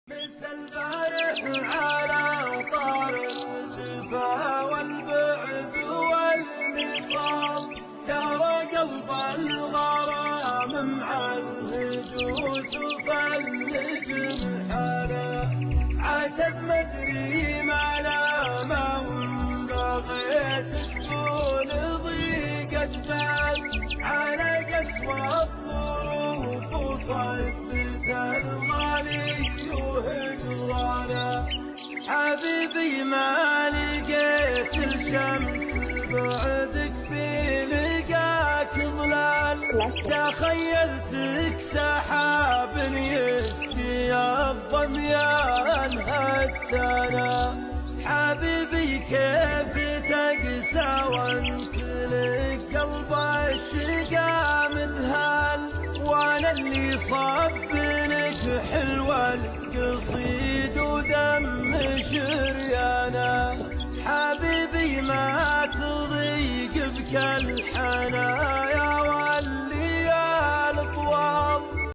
مس البارح على طار الجفا والبعد والنصاب، سار قلب الغرام مع الهجوس فالج محاله، عتب مدري ما لا ما بغيت تكون ضيقة بال، على قسوة الظروف صدت الغالي وهجرانا، حبيبي ما لقيت الشمس بعدك في لقاك ظلال، تخيلتك سحاب يسقي الظميان هتانا، حبيبي كيف تقسى وانت لك قلب الشقا متهال، وانا اللي صب لك حلوة القصيد ودم شريانا، حبيبي ما تضيق بك الحنان.